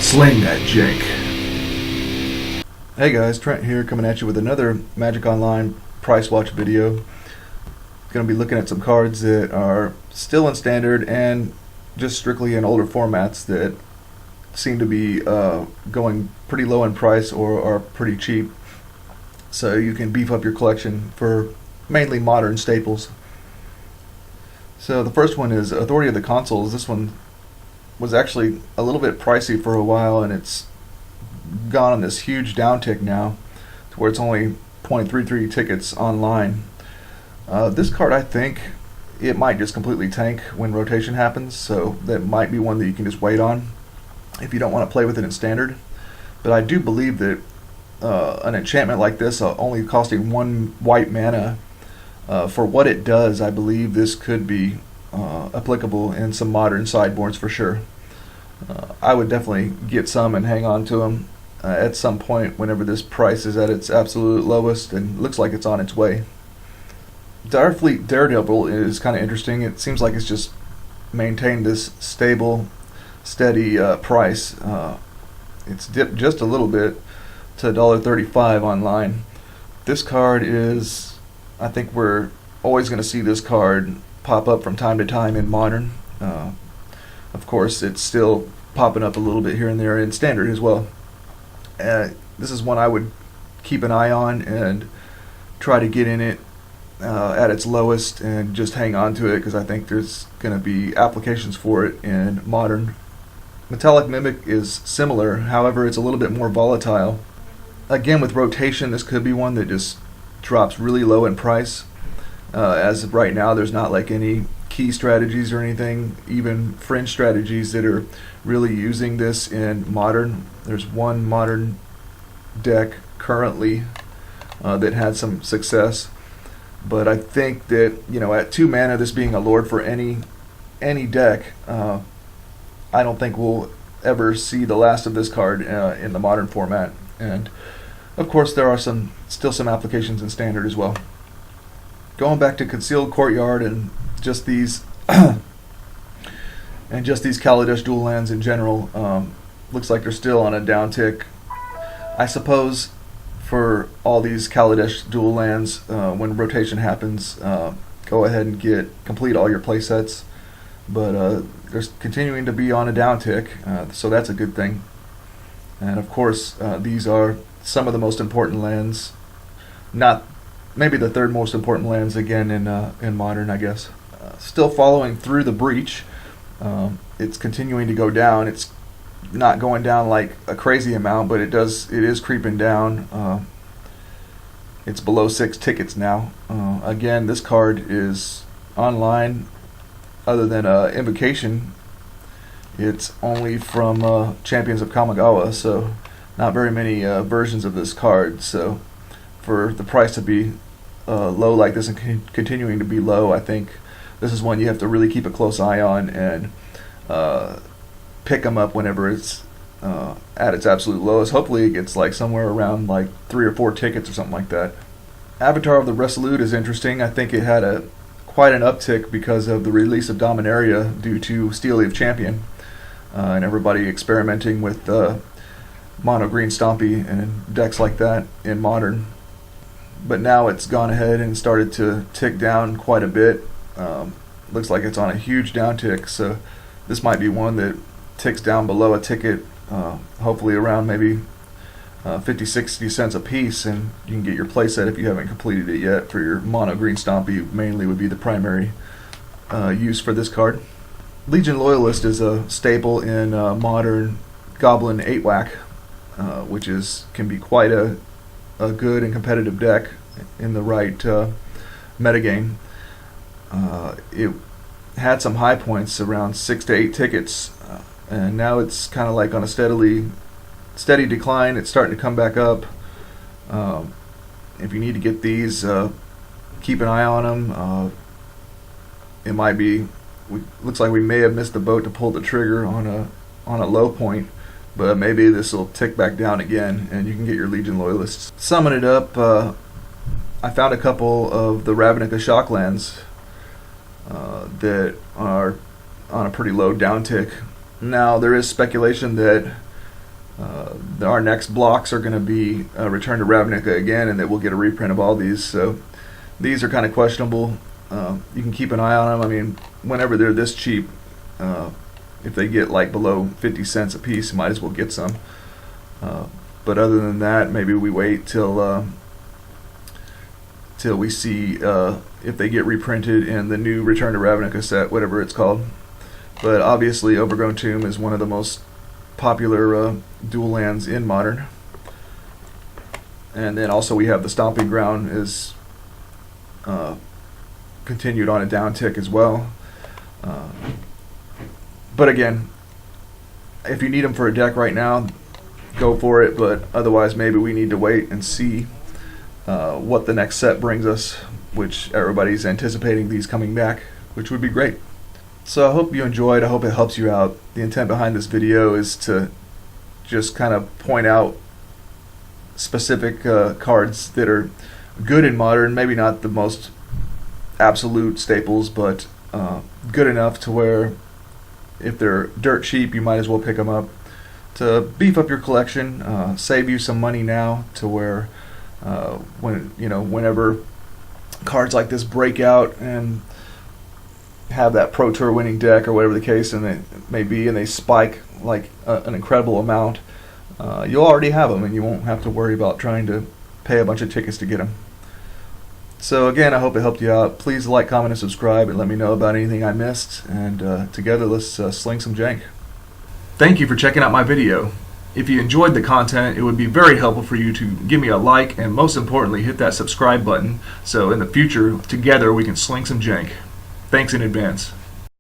Sling that jank. Hey guys, Trent here coming at you with another Magic Online price watch video. Going to be looking at some cards that are still in standard and just strictly in older formats that seem to be going pretty low in price or are pretty cheap. So you can beef up your collection for mainly modern staples. So the first one is Authority of the Consoles. This one was actually a little bit pricey for a while, and it's gone on this huge downtick now to where it's only 0.33 tickets online. This card, I think it might just completely tank when rotation happens, so that might be one that you can just wait on if you don't want to play with it in standard. But I do believe that an enchantment like this, only costing 1 white mana, for what it does, I believe this could be applicable in some modern sideboards for sure. I would definitely get some and hang on to them at some point whenever this price is at its absolute lowest, and looks like it's on its way. Direfleet Daredevil is kind of interesting. It seems like it's just maintained this stable, steady price. It's dipped just a little bit to $1.35 online. This card is, I think we're always going to see this card pop up from time to time in modern. Of course, it's still popping up a little bit here and there in standard as well. This is one I would keep an eye on and try to get in it at its lowest and just hang on to it, because I think there's going to be applications for it in modern. Metallic Mimic is similar, however it's a little bit more volatile. Again, with rotation, this could be one that just drops really low in price. As of right now, there's not like any key strategies or anything, even fringe strategies that are really using this in modern. There's one modern deck currently that had some success, but I think that, you know, at 2 mana, this being a lord for any deck, I don't think we'll ever see the last of this card in the modern format. And of course, there are still some applications in standard as well. Going back to Concealed Courtyard and just these Kaladesh dual lands in general, looks like they're still on a downtick. I suppose for all these Kaladesh dual lands, when rotation happens, go ahead and complete all your play sets. But they're continuing to be on a downtick, so that's a good thing. And of course, these are some of the most important lands, not maybe the third most important lands again in modern, I guess. Still following through the breach, it's continuing to go down. It's not going down like a crazy amount, but it is creeping down. It's below 6 tickets now. Again, this card is online. Other than Invocation, it's only from Champions of Kamigawa, so not very many versions of this card. So for the price to be low like this and continuing to be low, I think this is one you have to really keep a close eye on and pick them up whenever it's at its absolute lowest. Hopefully it gets like somewhere around like 3 or 4 tickets or something like that. Avatar of the Resolute is interesting. I think it had quite an uptick because of the release of Dominaria due to Steel Leaf Champion, and everybody experimenting with mono green Stompy and decks like that in modern. But now it's gone ahead and started to tick down quite a bit. Looks like it's on a huge downtick, so this might be one that ticks down below a ticket, hopefully around maybe 50-60 cents a piece, and you can get your playset if you haven't completed it yet for your mono green Stompy. Mainly would be the primary use for this card. Legion Loyalist is a staple in modern Goblin 8-whack, which can be quite a good and competitive deck in the right metagame. It had some high points around 6 to 8 tickets, and now it's kind of like on a steady decline. It's starting to come back up. If you need to get these, keep an eye on them. It might be. Looks like we may have missed the boat to pull the trigger on a low point, but maybe this will tick back down again, and you can get your Legion Loyalists. Summon it up. I found a couple of the Ravnica Shocklands that are on a pretty low downtick. Now, there is speculation that Our next blocks are going to be Return to Ravnica again, and that we'll get a reprint of all these. So these are kind of questionable. You can keep an eye on them. I mean, whenever they're this cheap, if they get like below 50 cents a piece, you might as well get some. But other than that, maybe we wait till we see if they get reprinted in the new Return to Ravnica set, whatever it's called. But obviously, Overgrown Tomb is one of the most popular dual lands in Modern. And then also we have the Stomping Ground is continued on a downtick as well. But again, if you need them for a deck right now, go for it. But otherwise, maybe we need to wait and see what the next set brings us, which everybody's anticipating these coming back, which would be great. So I hope you enjoyed. I hope it helps you out. The intent behind this video is to just kind of point out specific cards that are good in Modern, maybe not the most absolute staples, but good enough to where if they're dirt cheap, you might as well pick them up to beef up your collection, save you some money now to where whenever cards like this break out and have that Pro Tour winning deck or whatever the case and it may be, and they spike like an incredible amount, you'll already have them and you won't have to worry about trying to pay a bunch of tickets to get them. So again, I hope it helped you out. Please like, comment, and subscribe, and let me know about anything I missed, and together let's sling some jank. Thank you for checking out my video. If you enjoyed the content, it would be very helpful for you to give me a like, and most importantly, hit that subscribe button so in the future, together, we can sling some jank. Thanks in advance.